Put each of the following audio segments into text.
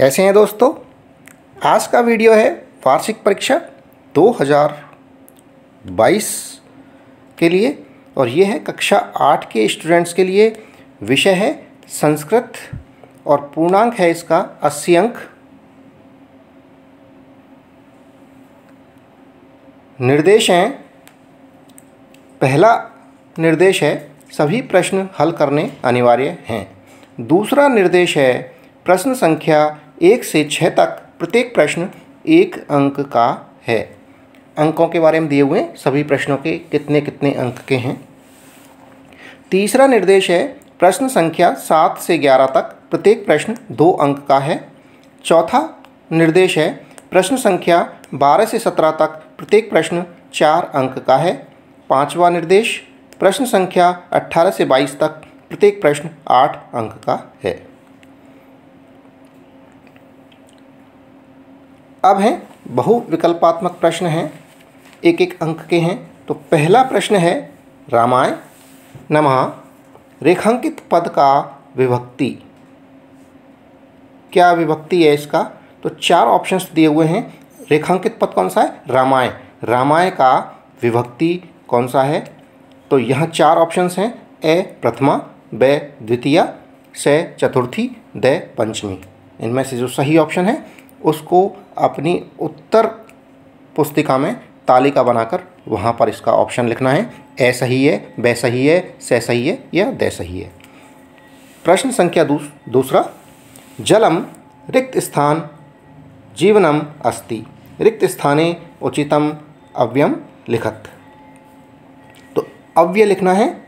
कैसे हैं दोस्तों। आज का वीडियो है वार्षिक परीक्षा 2022 के लिए और ये है कक्षा 8 के स्टूडेंट्स के लिए। विषय है संस्कृत और पूर्णांक है इसका 80 अंक। निर्देश हैं, पहला निर्देश है सभी प्रश्न हल करने अनिवार्य हैं। दूसरा निर्देश है प्रश्न संख्या 1 से 6 तक प्रत्येक प्रश्न 1 अंक का है। अंकों के बारे में दिए हुए हैं, सभी प्रश्नों के कितने कितने अंक के हैं। तीसरा निर्देश है प्रश्न संख्या 7 से 11 तक प्रत्येक प्रश्न 2 अंक का है। चौथा निर्देश है प्रश्न संख्या 12 से 17 तक प्रत्येक प्रश्न 4 अंक का है। पांचवा निर्देश प्रश्न संख्या 18 से 22 तक प्रत्येक प्रश्न 8 अंक का है। अब हैं बहुविकल्पात्मक प्रश्न हैं, 1-1 अंक के हैं। तो पहला प्रश्न है रामाय नमः रेखांकित पद का विभक्ति। क्या विभक्ति है इसका? तो 4 ऑप्शंस दिए हुए हैं। रेखांकित पद कौन सा है? रामाय। रामाय का विभक्ति कौन सा है? तो यहाँ 4 ऑप्शंस हैं। ए प्रथमा, ब द्वितीया, स चतुर्थी, द पंचमी। इनमें से जो सही ऑप्शन है उसको अपनी उत्तर पुस्तिका में तालिका बनाकर वहाँ पर इसका ऑप्शन लिखना है। ए सही है, ब सही है, स सही है या द सही है। प्रश्न संख्या दूसरा जलम रिक्त स्थान जीवनम अस्ति रिक्त स्थाने उचितम अव्ययम लिखत। तो अव्यय लिखना है,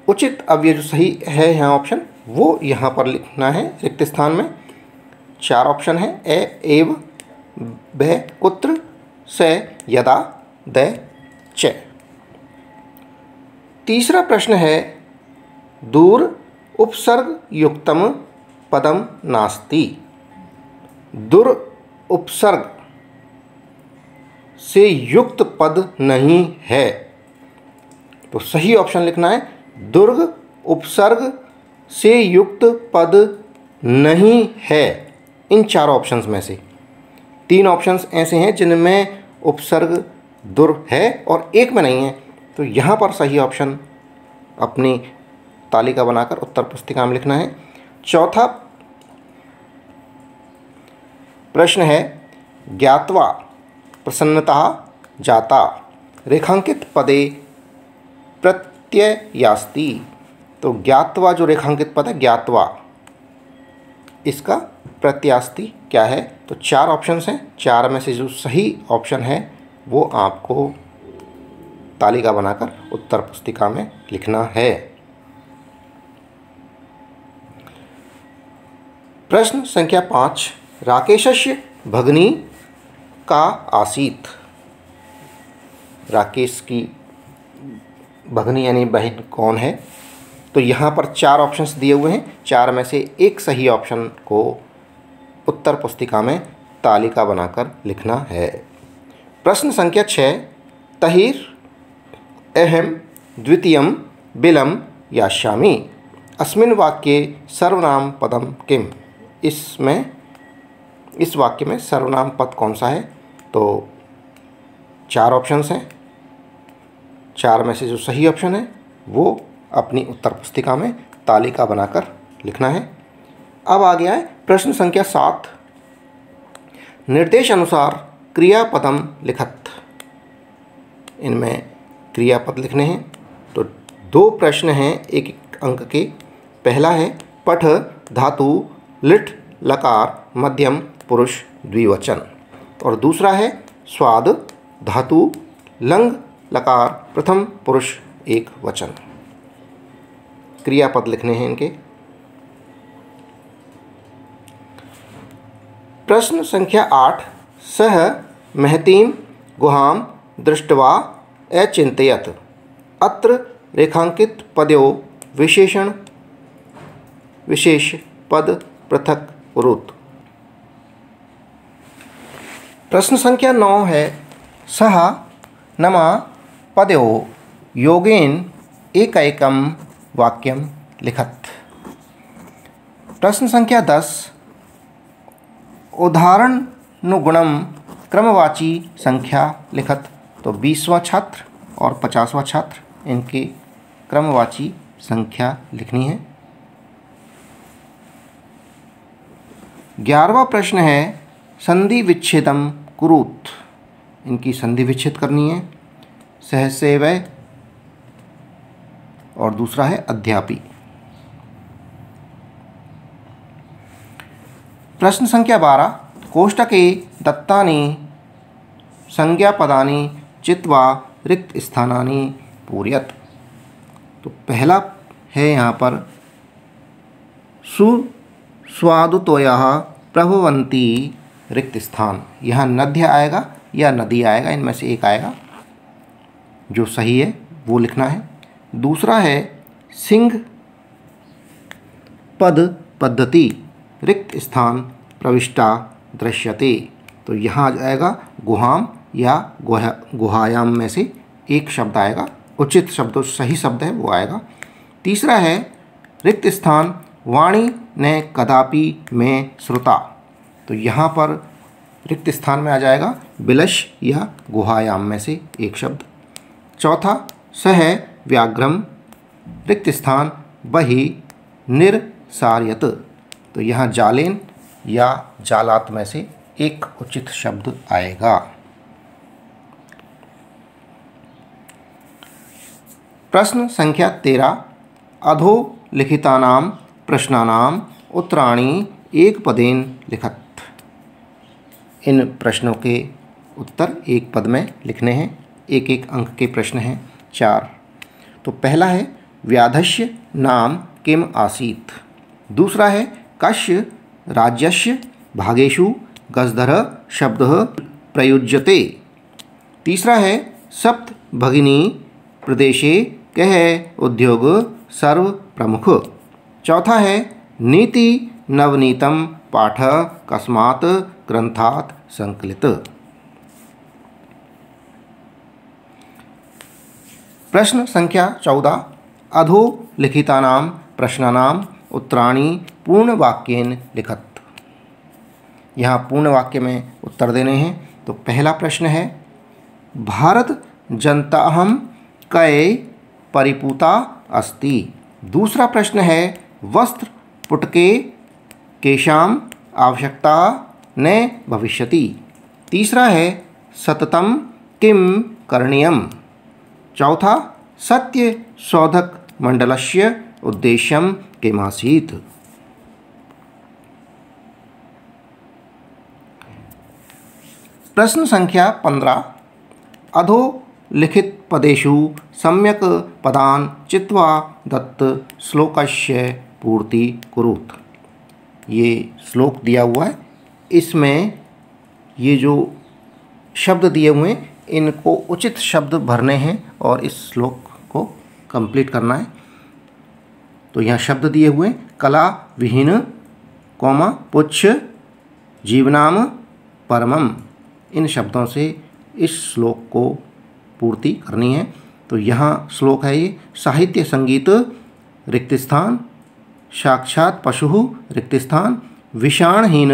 उचित अव्यय जो सही है यहाँ ऑप्शन वो यहाँ पर लिखना है रिक्त स्थान में। 4 ऑप्शन है ए एव, ब कुत्र, स यदा, द च। तीसरा प्रश्न है दूर उपसर्ग युक्तम पदम नास्ति। दूर उपसर्ग से युक्त पद नहीं है। तो सही ऑप्शन लिखना है दुर्ग उपसर्ग से युक्त पद नहीं है। इन 4 ऑप्शंस में से 3 ऑप्शंस ऐसे हैं जिनमें उपसर्ग दुर है और 1 में नहीं है। तो यहाँ पर सही ऑप्शन अपनी तालिका बनाकर उत्तर पुस्तिका में लिखना है। चौथा प्रश्न है ज्ञात्वा प्रसन्नता जाता रेखांकित पदे प्रत्ययास्ति। तो ज्ञात्वा जो रेखांकित पद है ज्ञात्वा, इसका प्रत्यास्ति क्या है? तो 4 ऑप्शंस हैं। 4 में से जो सही ऑप्शन है वो आपको तालिका बनाकर उत्तर पुस्तिका में लिखना है। प्रश्न संख्या 5 राकेशस्य भगिनी का आसीत। राकेश की भगिनी यानी बहन कौन है? तो यहाँ पर 4 ऑप्शंस दिए हुए हैं। 4 में से 1 सही ऑप्शन को उत्तर पुस्तिका में तालिका बनाकर लिखना है। प्रश्न संख्या 6 तहिर अहम द्वितीयम बिलम यास्यामि अस्मिन् वाक्ये सर्वनाम पदम किम। इस वाक्य में सर्वनाम पद कौन सा है? तो 4 ऑप्शंस हैं। 4 में से जो सही ऑप्शन है वो अपनी उत्तर पुस्तिका में तालिका बनाकर लिखना है। अब आ गया है प्रश्न संख्या 7 निर्देश अनुसार क्रियापदम लिखत। इनमें क्रियापद लिखने हैं। तो 2 प्रश्न हैं 1-1 अंक के। पहला है पठ धातु लिट लकार मध्यम पुरुष द्विवचन और दूसरा है स्वाद धातु लंग लकार प्रथम पुरुष एक वचन। क्रियापद लिखने हैं इनके। प्रश्न संख्या 8 सह महतीम गुहां दृष्ट्वा अचिंतयत अत्र रेखांकित पदयों विशेषण विशेष पद पृथक कुरुत। प्रश्न संख्या 9 है सह नमा पदयों योगेन एकैकम वाक्यम लिखत। प्रश्न संख्या 10 उदाहरणानुगुणम क्रमवाची संख्या लिखत। तो 20वां छात्र और 50वां छात्र इनके क्रमवाची संख्या लिखनी है। 11वां प्रश्न है संधि विच्छेदम कुरुत। इनकी संधि विच्छेद करनी है। सहसेवय और दूसरा है अध्यापी। प्रश्न संख्या 12 कोष्टके दत्तानि संज्ञापदानि चित्वा रिक्त स्थानानि पूरयत। तो पहला है यहाँ पर सुस्वादुतोयः प्रभवन्ति रिक्त स्थान। यहाँ नद्य आएगा या नदी आएगा, इनमें से एक आएगा। जो सही है वो लिखना है। दूसरा है सिंह पद पद्धति रिक्त स्थान प्रविष्टा दृश्यते। तो यहाँ आ जाएगा गुहाम या गुहायाम में से एक शब्द आएगा। उचित शब्द सही शब्द है वो आएगा। तीसरा है रिक्त स्थान वाणी ने कदापि में श्रुता। तो यहाँ पर रिक्त स्थान में आ जाएगा बिलश या गुहायाम में से एक शब्द। चौथा स है व्याघ्रम रिक्त स्थान बहि निर्सार्यत। तो यहाँ जालेन या जालात में से एक उचित शब्द आएगा। प्रश्न संख्या 13 अधोलिखितानां प्रश्नानां उत्तराणि एक पदेन लिखत। इन प्रश्नों के उत्तर एक पद में लिखने हैं। एक एक अंक के प्रश्न हैं 4। तो पहला है व्याधस्य नाम किम आसीत्। दूसरा है कस्य राज्यस्य भागेषु गजधर शब्दः प्रयुज्यते। तीसरा है सप्त भगिनी प्रदेशे कः उद्योग सर्व प्रमुख। चौथा है नीति नवनीतम पाठ कस्मात् ग्रंथात् संकलित। प्रश्न संख्या 14 अधोलिखितानां प्रश्नानां उत्तराणि पूर्णवाक्येन लिखत। यहाँ पूर्ण वाक्य में उत्तर देने हैं। तो पहला प्रश्न है भारत जनताहं कै परिपूता अस्ति। दूसरा प्रश्न है वस्त्र पुटके केषां आवश्यकता न भविष्यति। तीसरा है सततं किं करणीयम्। चौथा सत्य शोधक मंडलस्य उद्देश्यं किमासीत्। प्रश्न संख्या 15 अधोलिखित पदेषु सम्यक पदान् चित्वा दत्त श्लोकस्य पूर्ति कुरुत। ये श्लोक दिया हुआ है, इसमें ये जो शब्द दिए हुए हैं इनको उचित शब्द भरने हैं और इस श्लोक को कंप्लीट करना है। तो यहाँ शब्द दिए हुए कला विहीन कौमा पुच्छ जीवनाम परमम। इन शब्दों से इस श्लोक को पूर्ति करनी है। तो यहाँ श्लोक है ये साहित्य संगीत रिक्त स्थान साक्षात पशु रिक्त स्थान विषाणहीन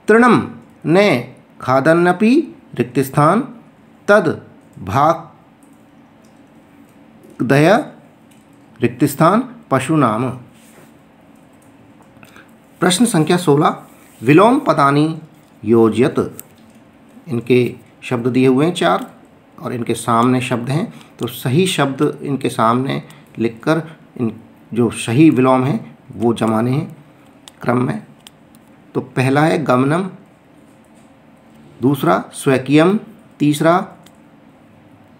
तृणम न खादन्नपि रिक्त स्थान तद भागदय रिक्त स्थान पशु नाम। प्रश्न संख्या 16 विलोम पदानि योजयत। इनके शब्द दिए हुए हैं 4 और इनके सामने शब्द हैं। तो सही शब्द इनके सामने लिखकर इन जो सही विलोम हैं वो जमाने हैं क्रम में। तो पहला है गमनम, दूसरा स्वकीयम, तीसरा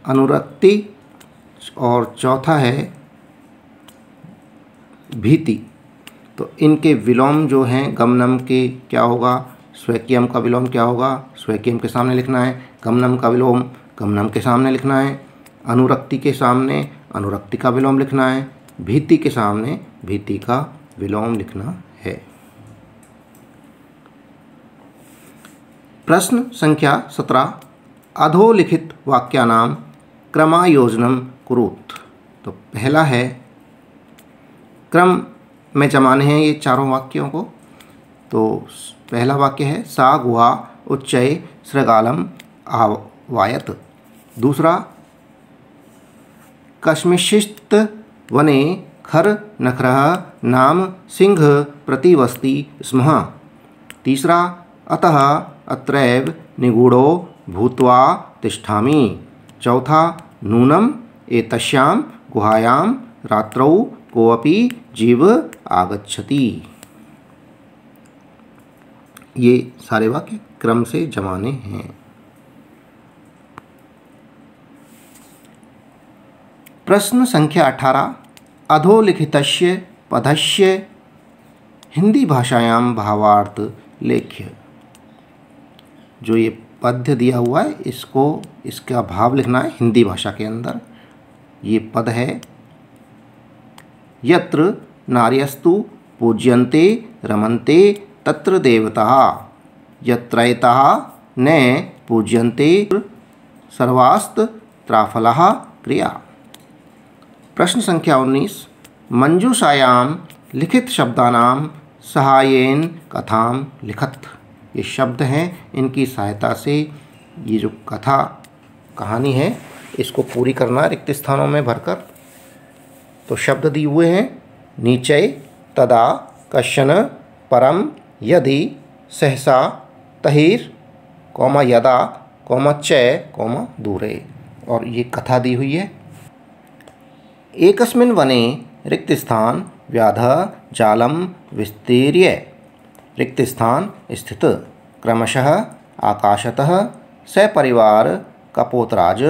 अनुरक्ति और चौथा है भीति। तो इनके विलोम जो हैं गमनम के क्या होगा, स्वकीयम का विलोम क्या होगा, स्वकीयम के सामने लिखना है। गमनम का विलोम गमनम के सामने लिखना है। अनुरक्ति के सामने अनुरक्ति का विलोम लिखना है। भीति के सामने भीति का विलोम लिखना है। प्रश्न संख्या 17 अधोलिखित वाक्यानां क्रमायोजनम कुरुत। तो पहला है क्रम में जमाने हैं ये चारों वाक्यों को। तो तो पहला वाक्य है सा गुहा उच्चये सृगालम आवायत। दूसरा कस्मिंश्चित् वने खर नखरः नाम सिंह प्रतिवसति स्म। तीसरा अतः अत्रैव निगूढ़ो भूत्वा तिष्ठामि। चौथा नूनम एतस्यां गुहायां रात्रौ कोऽपि जीव आगच्छति। ये सारे वाक्य क्रम से जमाने हैं। प्रश्न संख्या 18 अधोलिखितस्य पदस्य हिंदी भाषायां भावार्थ लेख्य। जो ये पद्य दिया हुआ है इसका भाव लिखना है हिंदी भाषा के अंदर। ये पद है यत्र नार्यस्तु पूज्यन्ते रमन्ते तत्र देवताः यत्रैताः न पूज्यन्ते सर्वास्त्राफलाः क्रिया। प्रश्न संख्या 19 मंजूषायां लिखित शब्दानां सहायेन कथां लिखत। ये शब्द हैं, इनकी सहायता से ये जो कथा कहानी है इसको पूरी करना रिक्त स्थानों में भरकर। तो शब्द दिए हुए हैं नीचय तदा कश्चन परम यदि सहसा तहिर कौमा यदा कौमा चय कौमा दूरे। और ये कथा दी हुई है। एकस्मिन् वने रिक्त स्थान व्याधः जालम विस्तीर्य। रिक्त स्थान स्थित क्रमशः आकाशतः सपरिवार कपोतराज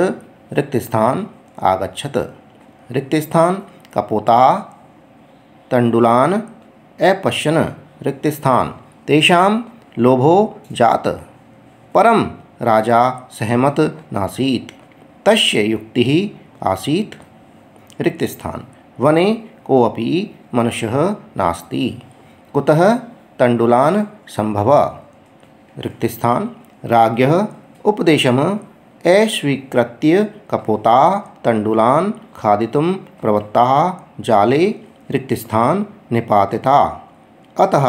रिक्त स्थान आगच्छत। रिक्त स्थान कपोता तंडुलान अपश्यन् रिक्त स्थान तेषां लोभो जात। परम राजा सहमत नासीत् तस्य युक्तिः आसीत्। रिक्त स्थान वने कोऽपि मनुष्यः नास्ति कुतः तंडुलान संभव। रिक्त स्थान राज्ञः उपदेशम् अस्वीकृत्य कपोता तंडुलान खादितुं प्रवृत्ताः जाले रिक्त स्थान निपातिता। अतः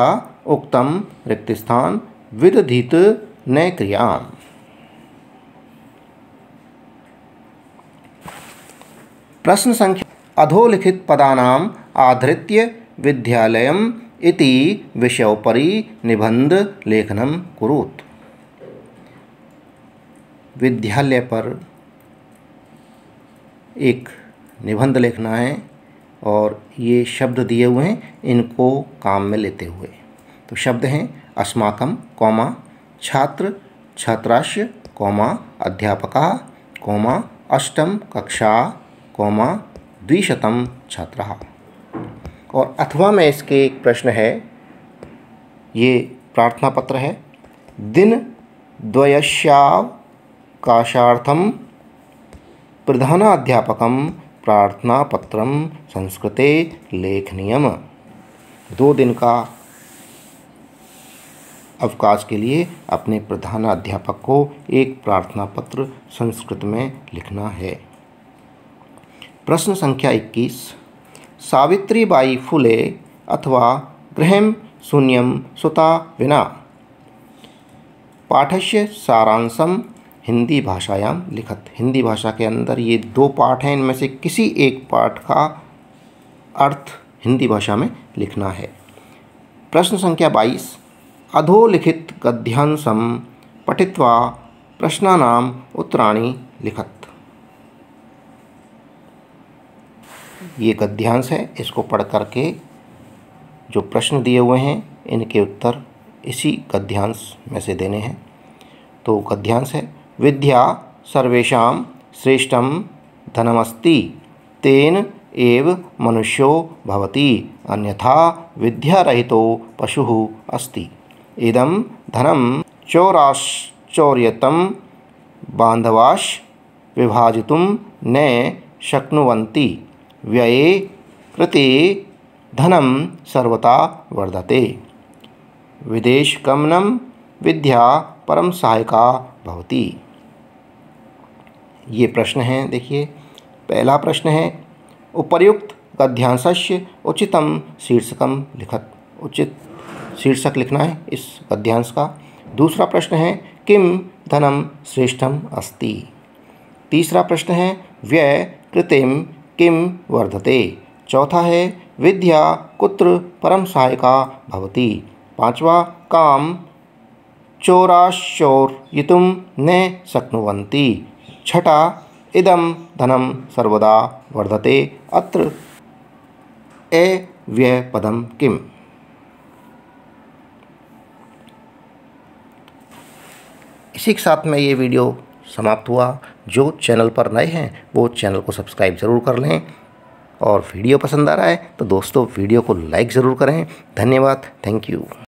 उक्तं रिक्त स्थान विदधित न क्रियाम्। प्रश्न संख्या अधोलिखित पदानाम् आधृत्य विद्यालयम् इति विषयोपरि निबंध लेखनं कुरुत। विद्यालय पर एक निबंध लिखना है और ये शब्द दिए हुए हैं, इनको काम में लेते हुए। तो शब्द हैं अस्माकं कौमा छात्र छात्रास्य कौमा अध्यापकः कौमा अष्टम कक्षा कौमा 200 छात्राः। और अथवा में इसके एक प्रश्न है, ये प्रार्थना पत्र है। दिन द्वयस्यावकाशार्थं प्रधानाध्यापकं प्रार्थनापत्रं संस्कृते लेखनीयम्। 2 दिन का अवकाश के लिए अपने प्रधानाध्यापक को एक प्रार्थना पत्र संस्कृत में लिखना है। प्रश्न संख्या 21 सावित्रीबाई फुले अथवा गृहं शून्यं सुता विना। पाठस्य सारांशम हिंदी भाषायां लिखत। हिंदी भाषा के अंदर ये 2 पाठ हैं, इनमें से किसी एक पाठ का अर्थ हिंदी भाषा में लिखना है। प्रश्न संख्या 22 अधोलिखित गद्यांशं पठित्वा प्रश्नानाम् उत्तराणि लिखत। ये गद्यांश है, इसको पढ़ करके जो प्रश्न दिए हुए हैं इनके उत्तर इसी गद्यांश में से देने हैं। तो गद्यांश है विद्या सर्वेषां श्रेष्ठं धनमस्ति तेन एव मनुष्यो भवति अन्यथा विद्यारहितो पशुः अस्ति। इदं धनं चौर्यतं बान्धवाश् विभाजितुं न शक्नुवन्ति। व्यये कृते धनं सर्वथा वर्धते। विदेशगमनं विद्या परम सहायका भवति। ये प्रश्न हैं, देखिए। पहला प्रश्न है उपर्युक्त गद्यांशस्य उचितं शीर्षकं लिखत। उचित शीर्षक लिखना है इस पद्यांश का। दूसरा प्रश्न है किम धनम श्रेष्ठम अस्ति। तीसरा प्रश्न है व्यय कृतिम किम वर्धते। चौथा है विद्या कुत्र परम सहायका भवति। पांचवा काम चोराश्चोरयितुं न शक्नुवन्ति। छठा इदं धनं सर्वदा वर्धते अत्र व्ययपदं किम्। इसी के साथ में ये वीडियो समाप्त हुआ। जो चैनल पर नए हैं वो चैनल को सब्सक्राइब ज़रूर कर लें, और वीडियो पसंद आ रहा है तो दोस्तों वीडियो को लाइक ज़रूर करें। धन्यवाद, थैंक यू।